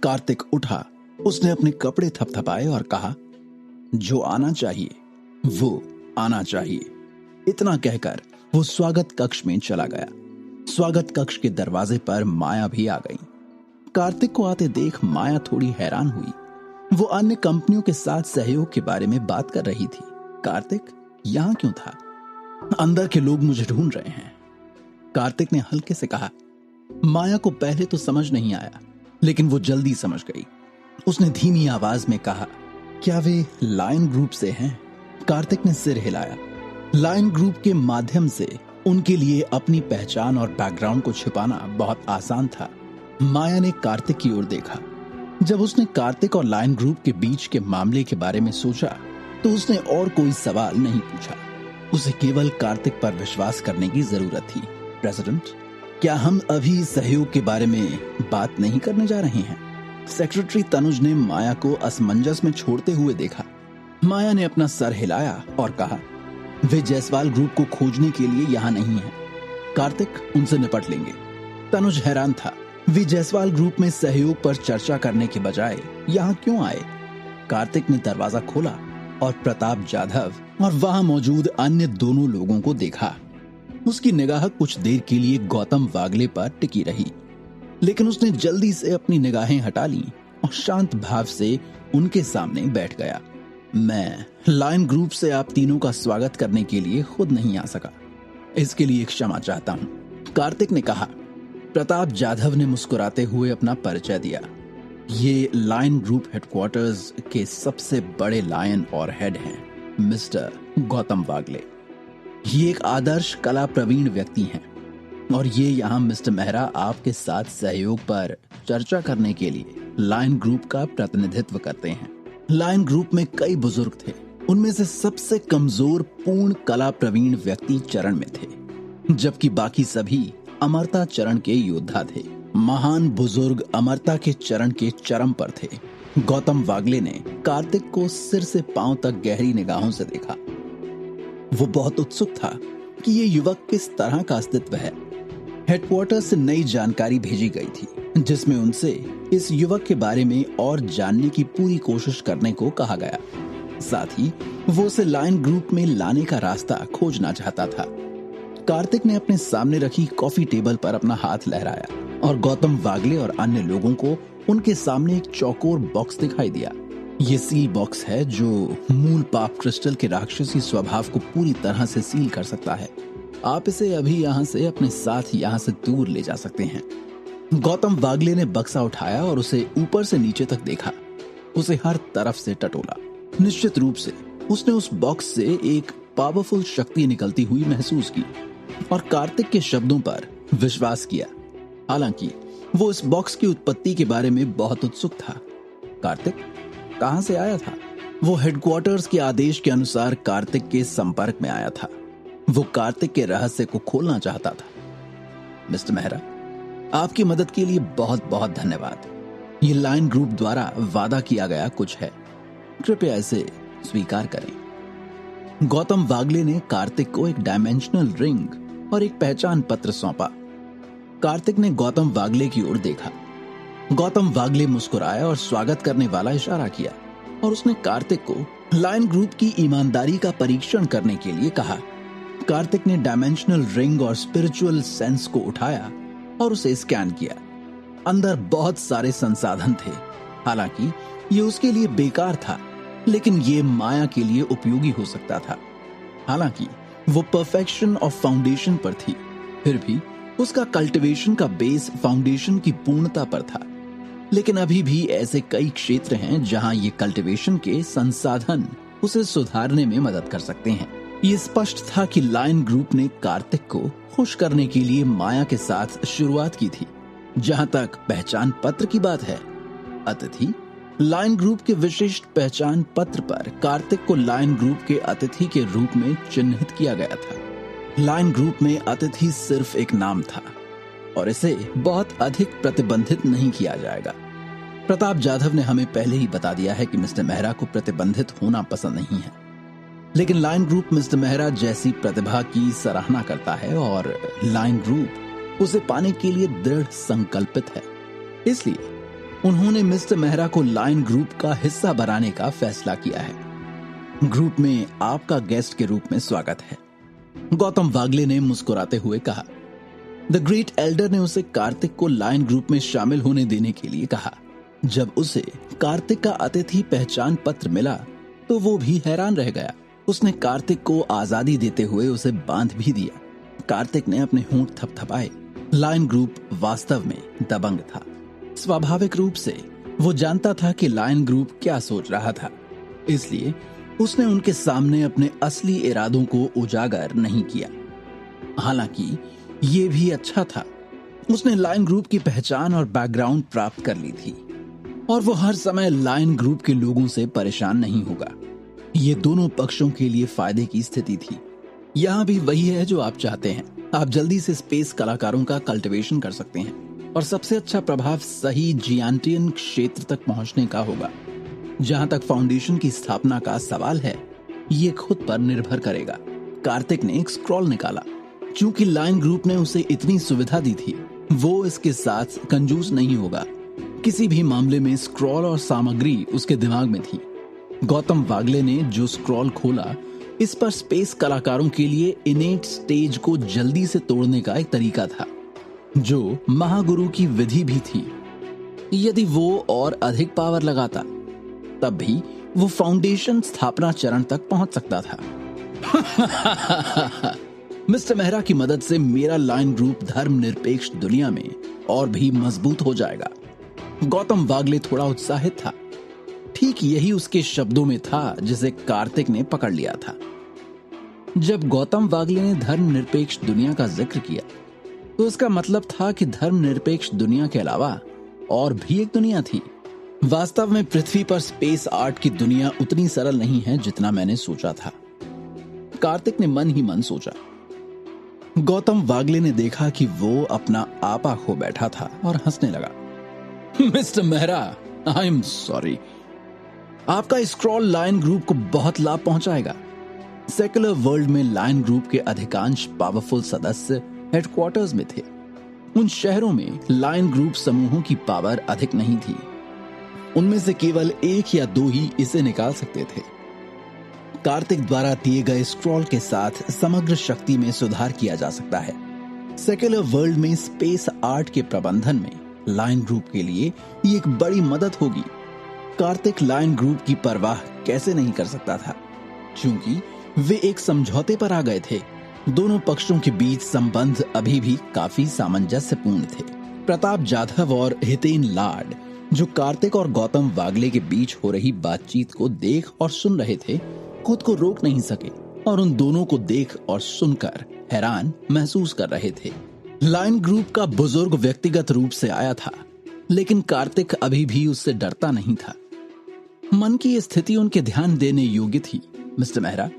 कार्तिक उठा, उसने अपने कपड़े थपथपाए और कहा, जो आना चाहिए वो आना चाहिए। इतना कहकर वो स्वागत कक्ष में चला गया। स्वागत कक्ष के दरवाजे पर माया भी आ गई। कार्तिक को आते देख माया थोड़ी हैरान हुई। वो अन्य कंपनियों के साथ सहयोग के बारे में बात कर रही थी। कार्तिक यहां क्यों था? अंदर के लोग मुझे ढूंढ रहे हैं, कार्तिक ने हल्के से कहा। माया को पहले तो समझ नहीं आया, लेकिन वो जल्दी समझ गई। उसने धीमी आवाज में कहा, क्या वे लायन ग्रुप से हैं? कार्तिक ने सिर हिलाया। लायन ग्रुप के माध्यम से उनके लिए अपनी पहचान और बैकग्राउंड को छिपाना बहुत आसान था। माया ने कार्तिक की ओर देखा। जब उसने कार्तिक और लायन ग्रुप के बीच के मामले के बारे में सोचा तो उसने और कोई सवाल नहीं पूछा। उसे केवल कार्तिक पर विश्वास करने की जरूरत थी। प्रेसिडेंट, क्या हम अभी सहयोग के बारे में बात नहीं करने जा रहे हैं? सेक्रेटरी तनुज ने माया को असमंजस में छोड़ते हुए देखा। माया ने अपना सर हिलाया और कहा, वे जायसवाल ग्रुप को खोजने के लिए यहाँ नहीं है। कार्तिक उनसे निपट लेंगे। तनुज हैरान था। वे जायसवाल ग्रुप में सहयोग पर चर्चा करने के बजाय यहाँ क्यों आए? कार्तिक ने दरवाजा खोला और प्रताप जाधव और वहां मौजूद अन्य दोनों लोगों को देखा। उसकी निगाह कुछ देर के लिए गौतम वागले पर टिकी रही, लेकिन उसने जल्दी से अपनी निगाहें हटा ली और शांत भाव से उनके सामने बैठ गया। मैं लायन ग्रुप से आप तीनों का स्वागत करने के लिए खुद नहीं आ सका, इसके लिए क्षमा चाहता हूं, कार्तिक ने कहा। प्रताप जाधव ने मुस्कुराते हुए अपना परिचय दिया। ये लायन ग्रुप हेडक्वार्टर्स के सबसे बड़े लायन और हेड हैं, मिस्टर गौतम वागले। ये एक आदर्श कला प्रवीण व्यक्ति हैं और ये यहाँ मिस्टर मेहरा आपके साथ सहयोग पर चर्चा करने के लिए लायन ग्रुप का प्रतिनिधित्व करते हैं। लायन ग्रुप में कई बुजुर्ग थे, उनमें से सबसे कमजोर पूर्ण कला प्रवीण व्यक्ति चरण में थे, जबकि बाकी सभी अमरता चरण के योद्धा थे। महान बुजुर्ग अमरता के चरण के चरम पर थे। गौतम वागले ने कार्तिक को सिर से पांव तक गहरी निगाहों से देखा। वो बहुत उत्सुक था कि ये युवक किस तरह का अस्तित्व है। हेडक्वार्टर से नई जानकारी भेजी गई थी, जिसमें उनसे इस युवक के बारे में और जानने की पूरी कोशिश करने को कहा गया। साथ ही वो उसे लायन ग्रुप में लाने का रास्ता खोजना चाहता था। कार्तिक ने अपने सामने रखी कॉफी टेबल पर अपना हाथ लहराया और गौतम वागले और अन्य लोगों को उनके सामने एक चौकोर बॉक्स दिखाई दिया। ये सील बॉक्स है जो मूल पाप क्रिस्टल के राक्षसी स्वभाव को पूरी तरह से सील कर सकता है। आप इसे अभी यहाँ से अपने साथ यहाँ से दूर ले जा सकते हैं। गौतम वागले ने बक्सा उठाया और उसे ऊपर से नीचे तक देखा। उसे हर तरफ से टटोला। निश्चित रूप से उसने उस बॉक्स से एक पावरफुल शक्ति निकलती हुई महसूस की और कार्तिक के शब्दों पर विश्वास किया। हालांकि वो इस बॉक्स की उत्पत्ति के बारे में बहुत उत्सुक था। कार्तिक कहां से आया था? वो हेडक्वार्टर्स के आदेश के अनुसार कार्तिक के संपर्क में आया था। वो कार्तिक के रहस्य को खोलना चाहता था। मिस्टर मेहरा, आपकी मदद के लिए बहुत बहुत धन्यवाद। ये लायन ग्रुप द्वारा वादा किया गया कुछ है, कृपया इसे स्वीकार करें। गौतम वागले ने कार्तिक को एक डायमेंशनल रिंग और एक पहचान पत्र सौंपा। कार्तिक ने गौतम वागले की ओर देखा। गौतम वागले मुस्कुराया और स्वागत करने वाला इशारा किया और उसने कार्तिक को लायन ग्रुप की ईमानदारी का परीक्षण करने के लिए कहा। कार्तिक ने डायमेंशनल रिंग और स्पिरिचुअल सेंस को उठाया और उसे स्कैन किया। अंदर बहुत सारे संसाधन थे। हालांकि ये उसके लिए बेकार था, लेकिन ये माया के लिए उपयोगी हो सकता था। हालांकि वो परफेक्शन ऑफ फाउंडेशन पर थी, फिर भी उसका कल्टीवेशन का बेस फाउंडेशन की पूर्णता पर था। लेकिन अभी भी ऐसे कई क्षेत्र हैं जहां ये कल्टीवेशन के संसाधन उसे सुधारने में मदद कर सकते हैं। ये स्पष्ट था कि लायन ग्रुप ने कार्तिक को खुश करने के लिए माया के साथ शुरुआत की थी। जहां तक पहचान पत्र की बात है, अतिथि लायन ग्रुप के विशिष्ट पहचान पत्र पर कार्तिक को लायन ग्रुप के अतिथि के रूप में चिन्हित किया गया था। लायन ग्रुप में अतिथि सिर्फ एक नाम था और इसे बहुत अधिक प्रतिबंधित नहीं किया जाएगा। प्रताप जाधव ने हमें पहले ही बता दिया है कि मिस्टर मेहरा को प्रतिबंधित होना पसंद नहीं है, लेकिन लायन ग्रुप मिस्टर मेहरा जैसी प्रतिभा की सराहना करता है और लायन ग्रुप उसे पाने के लिए दृढ़ संकल्पित है। इसलिए उन्होंने मिस्टर मेहरा को लायन ग्रुप का हिस्सा बनाने का फैसला किया है। ग्रुप में आपका गेस्ट के रूप में स्वागत है, गौतम वागले ने मुस्कुराते हुए कहा। द ग्रेट एल्डर ने उसे कार्तिक को लायन ग्रुप में शामिल होने देने के लिए कहा। जब उसे कार्तिक का अतिथि पहचान पत्र मिला तो वो भी हैरान रह गया। उसने कार्तिक को आजादी देते हुए उसे बांध भी दिया। कार्तिक ने अपने होंठ थपथपाए। लायन ग्रुप वास्तव में दबंग था। स्वाभाविक रूप से वो जानता था कि लायन ग्रुप क्या सोच रहा था, इसलिए उसने उनके सामने अपने असली इरादों को उजागर नहीं किया। हालांकि ये भी अच्छा था, उसने लायन ग्रुप की पहचान और बैकग्राउंड प्राप्त कर ली थी और वो हर समय लायन ग्रुप के लोगों से परेशान नहीं होगा। ये दोनों पक्षों के लिए फायदे की स्थिति थी। यहाँ भी वही है जो आप चाहते हैं। आप जल्दी से स्पेस कलाकारों का कल्टीवेशन कर सकते हैं और सबसे अच्छा प्रभाव सही जियांटियन क्षेत्र तक पहुंचने का होगा। जहां तक फाउंडेशन की स्थापना का सवाल है, ये खुद पर निर्भर करेगा। कार्तिक ने एक स्क्रॉल निकाला। चूंकि लायन ग्रुप ने उसे इतनी सुविधा दी थी, वो इसके साथ कंजूस नहीं होगा। किसी भी मामले में स्क्रॉल और सामग्री उसके दिमाग में थी। गौतम वागले ने जो स्क्रॉल खोला, इस पर स्पेस कलाकारों के लिए इनेट स्टेज को जल्दी से तोड़ने का एक तरीका था, जो महागुरु की विधि भी थी। यदि वो और अधिक पावर लगाता, तब भी वो फाउंडेशन स्थापना चरण तक पहुंच सकता था। मिस्टर मेहरा की मदद से मेरा लायन ग्रुप धर्मनिरपेक्ष दुनिया में और भी मजबूत हो जाएगा। गौतम वागले थोड़ा उत्साहित था। ठीक यही उसके शब्दों में था जिसे कार्तिक ने पकड़ लिया था। जब गौतम वागले ने धर्मनिरपेक्ष दुनिया का जिक्र किया, तो उसका मतलब था कि धर्मनिरपेक्ष दुनिया के अलावा और भी एक दुनिया थी। वास्तव में पृथ्वी पर स्पेस आर्ट की दुनिया उतनी सरल नहीं है जितना मैंने सोचा था, कार्तिक ने मन ही मन सोचा। गौतम वागले ने देखा कि वो अपना आपा खो बैठा था और हंसने लगा। Mister Mehra, I am sorry. आपका स्क्रॉल लायन ग्रुप को बहुत लाभ पहुंचाएगा। सेकुलर वर्ल्ड में लायन ग्रुप के अधिकांश पावरफुल सदस्य हेडक्वार्टर्स में थे। उन शहरों में लायन ग्रुप समूहों की पावर अधिक नहीं थी। उनमें से केवल एक या दो ही इसे निकाल सकते थे। कार्तिक द्वारा दिए गए स्क्रॉल के साथ समग्र शक्ति में सुधार किया जा सकता है। सेकुलर वर्ल्ड में स्पेस आर्ट के प्रबंधन में लायन ग्रुप के लिए ये एक बड़ी मदद होगी। कार्तिक लायन ग्रुप की परवाह कैसे नहीं कर सकता था, क्योंकि वे एक समझौते पर आ गए थे। दोनों पक्षों के बीच संबंध अभी भी काफी सामंजस्यपूर्ण थे। प्रताप जाधव और हितेन लाड, जो कार्तिक और गौतम वागले के बीच हो रही बातचीत को देख और सुन रहे थे, खुद को रोक नहीं सके और उन दोनों को देख और सुनकर हैरान महसूस कर रहे थे। लायन ग्रुप का बुजुर्ग व्यक्तिगत रूप से आया था, लेकिन कार्तिक अभी भी उससे डरता नहीं था। मन की स्थिति उनके ध्यान देने योग्य थी। मिस्टर मेहरा,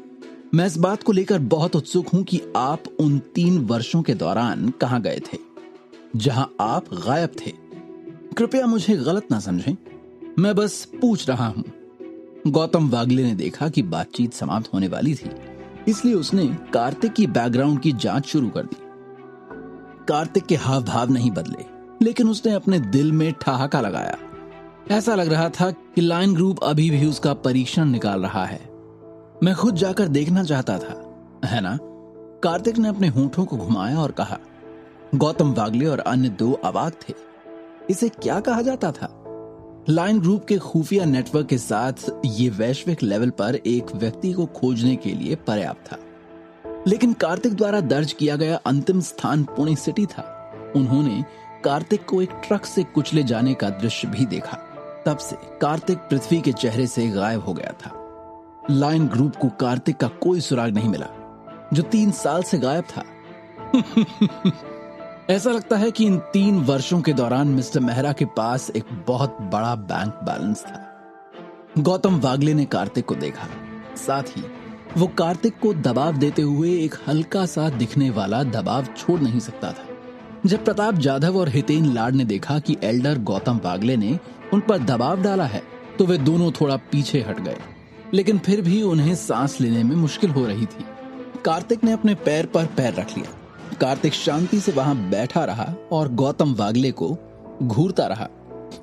मैं इस बात को लेकर बहुत उत्सुक हूं कि आप उन 3 वर्षों के दौरान कहां गए थे जहां आप गायब थे। कृपया मुझे गलत ना समझें, मैं बस पूछ रहा हूं। गौतम वागले ने देखा कि बातचीत समाप्त होने वाली थी, इसलिए उसने कार्तिक की बैकग्राउंड की जांच शुरू कर दी। कार्तिक के हाव भाव नहीं बदले, लेकिन उसने अपने दिल में ठहाका लगाया। ऐसा लग रहा था कि लायन ग्रुप अभी भी उसका परीक्षण निकाल रहा है। मैं खुद जाकर देखना चाहता था, है ना? कार्तिक ने अपने होंठों को घुमाया और कहा। गौतम वागले और अन्य 2 अवाक थे। इसे क्या कहा जाता था? लायन ग्रुप के खुफिया नेटवर्क के साथ ये वैश्विक लेवल पर एक व्यक्ति को खोजने के लिए पर्याप्त था। लेकिन कार्तिक द्वारा दर्ज किया गया अंतिम स्थान पुणे सिटी था। उन्होंने कार्तिक को एक ट्रक से कुचले जाने का दृश्य भी देखा। तब से कार्तिक पृथ्वी के चेहरे से गायब हो गया था। लायन ग्रुप को कार्तिक का कोई सुराग नहीं मिला, जो 3 साल से गायब था। ऐसा लगता है कि इन 3 वर्षों के दौरान मिस्टर मेहरा के पास एक बहुत बड़ा बैंक बैलेंस था। गौतम वागले ने कार्तिक को देखा, साथ ही वो कार्तिक को दबाव देते हुए एक हल्का सा दिखने वाला दबाव छोड़ नहीं सकता था। जब प्रताप जाधव और हितेन लाड ने देखा कि एल्डर गौतम वागले ने उन पर दबाव डाला है, तो वे दोनों थोड़ा पीछे हट गए, लेकिन फिर भी उन्हें सांस लेने में मुश्किल हो रही थी। कार्तिक ने अपने पैर पर पैर रख लिया। कार्तिक शांति से वहां बैठा रहा और गौतम वागले को घूरता रहा।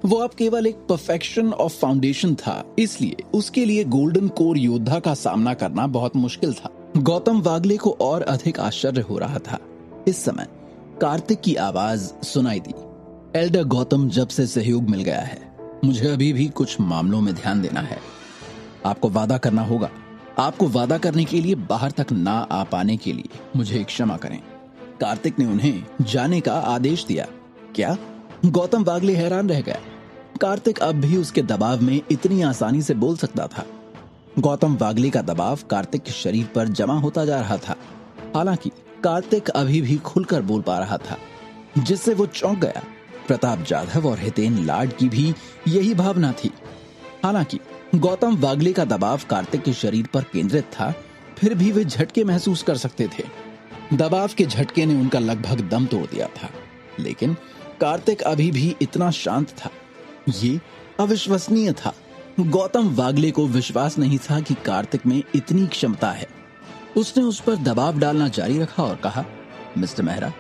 वो अब केवल एक परफेक्शन ऑफ फाउंडेशन था, इसलिए उसके लिए गोल्डन कोर योद्धा का सामना करना बहुत मुश्किल था। गौतम वागले को और अधिक आश्चर्य हो रहा था। इस समय कार्तिक की आवाज सुनाई दी। एल्डर गौतम, जब से सहयोग मिल गया है, मुझे अभी भी कुछ मामलों में ध्यान देना है। आपको वादा करना होगा। आपको वादा करने के लिए बाहर तक ना आ पाने के लिए मुझे क्षमा करें। कार्तिक ने उन्हें जाने का आदेश दिया। क्या? गौतम वागले हैरान रह गया। कार्तिक अब भी उसके दबाव में इतनी आसानी से बोल सकता था। गौतम वागले का दबाव कार्तिक के शरीर पर जमा होता जा रहा था। हालांकि कार्तिक अभी भी खुलकर बोल पा रहा था, जिससे वो चौंक गया। प्रताप जाधव और हितेन लाड की भी यही भावना थी। हालांकि गौतम वागले का दबाव कार्तिक के शरीर पर केंद्रित था, फिर भी वे झटके महसूस कर सकते थे। दबाव के झटके ने उनका लगभग दम तोड़ दिया था, लेकिन कार्तिक अभी भी इतना शांत था। ये अविश्वसनीय था। गौतम वागले को विश्वास नहीं था कि कार्तिक में इतनी क्षमता है। उसने उस पर दबाव डालना जारी रखा और कहा, मिस्टर मेहरा,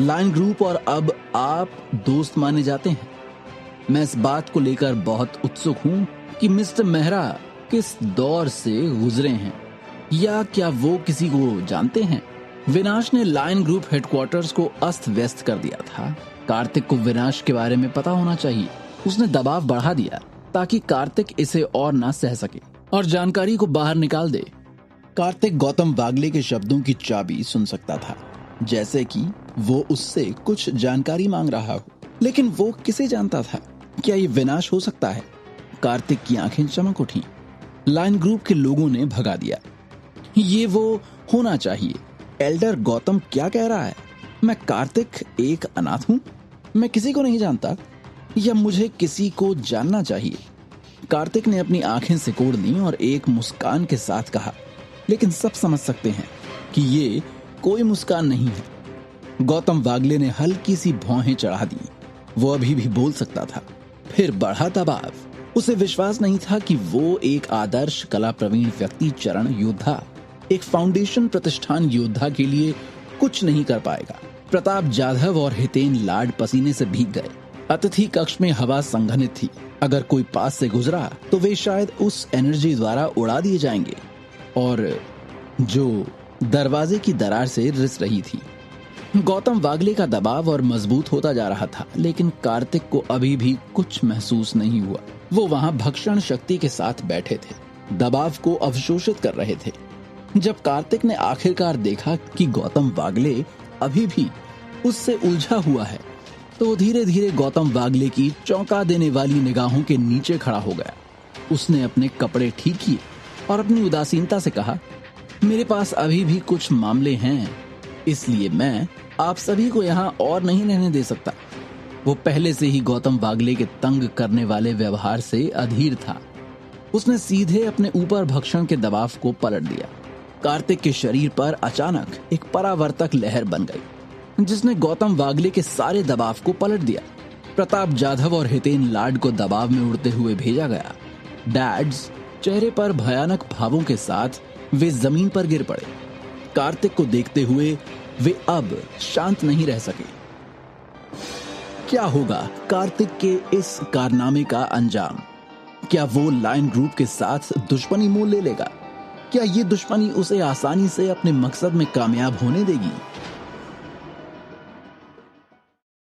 लाइन ग्रुप और अब आप दोस्त माने जाते हैं। मैं इस बात को लेकर बहुत उत्सुक हूं कि मिस्टर मेहरा किस दौर से गुजरे हैं, या क्या वो किसी को जानते हैं। विनाश ने लाइन ग्रुप हेडक्वार्टर्स को अस्त व्यस्त कर दिया था। कार्तिक को विनाश के बारे में पता होना चाहिए। उसने दबाव बढ़ा दिया ताकि कार्तिक इसे और ना सह सके और जानकारी को बाहर निकाल दे। कार्तिक गौतम वागले के शब्दों की चाबी सुन सकता था, जैसे कि वो उससे कुछ जानकारी मांग रहा हो, लेकिन वो किसे जानता था? क्या ये विनाश हो सकता है? कार्तिक की आंखें चमक उठी। लाइन ग्रुप के लोगों ने भगा दिया। ये वो होना चाहिए। एल्डर गौतम क्या कह रहा है? मैं कार्तिक एक अनाथ हूं? मैं किसी को नहीं जानता, या मुझे किसी को जानना चाहिए? कार्तिक ने अपनी आंखें सिकोड़ ली और एक मुस्कान के साथ कहा, लेकिन सब समझ सकते हैं कि ये कोई मुस्कान नहीं है। गौतम वागले ने हल्की सी भौहें चढ़ा दी। वो अभी भी बोल सकता था। फिर बढ़ा दबाव। उसे विश्वास नहीं था कि वो एक आदर्श कला प्रवीण व्यक्ति चरण योद्धा, एक फाउंडेशन प्रतिष्ठान योद्धा के लिए कुछ नहीं कर पाएगा। प्रताप जाधव और हितेन लाड पसीने से भीग गए। अतिथि कक्ष में हवा संघनित थी। अगर कोई पास से गुजरा तो वे शायद उस एनर्जी द्वारा उड़ा दिए जाएंगे, और जो दरवाजे की दरार से रिस रही थी। गौतम वागले का दबाव और मजबूत होता जा रहा था, लेकिन कार्तिक को अभी भी कुछ महसूस नहीं हुआ। वो वहां भक्षण शक्ति के साथ बैठे थे, दबाव को अवशोषित कर रहे थे। जब कार्तिक ने आखिरकार देखा कि गौतम वागले अभी भी उससे उलझा हुआ है, तो धीरे धीरे गौतम वागले की चौंका देने वाली निगाहों के नीचे खड़ा हो गया। उसने अपने कपड़े ठीक किए और अपनी उदासीनता से कहा, मेरे पास अभी भी कुछ मामले हैं, इसलिए मैं आप सभी को यहाँ और नहीं रहने दे सकता। वो पहले से ही गौतम वागले के तंग करने वाले व्यवहार से अधीर था। उसने सीधे अपने ऊपर भक्षण के दबाव को पलट दिया। कार्तिक के शरीर पर अचानक एक परावर्तक लहर बन गई, जिसने गौतम वागले के सारे दबाव को पलट दिया। प्रताप जाधव और हितेन लाड को दबाव में उड़ते हुए भेजा गया। डैड्स चेहरे पर भयानक भावों के साथ वे जमीन पर गिर पड़े। कार्तिक को देखते हुए वे अब शांत नहीं रह सके। क्या होगा कार्तिक के इस कारनामे का अंजाम? क्या वो लाइन ग्रुप के साथ दुश्मनी मोल ले लेगा? क्या ये दुश्मनी उसे आसानी से अपने मकसद में कामयाब होने देगी?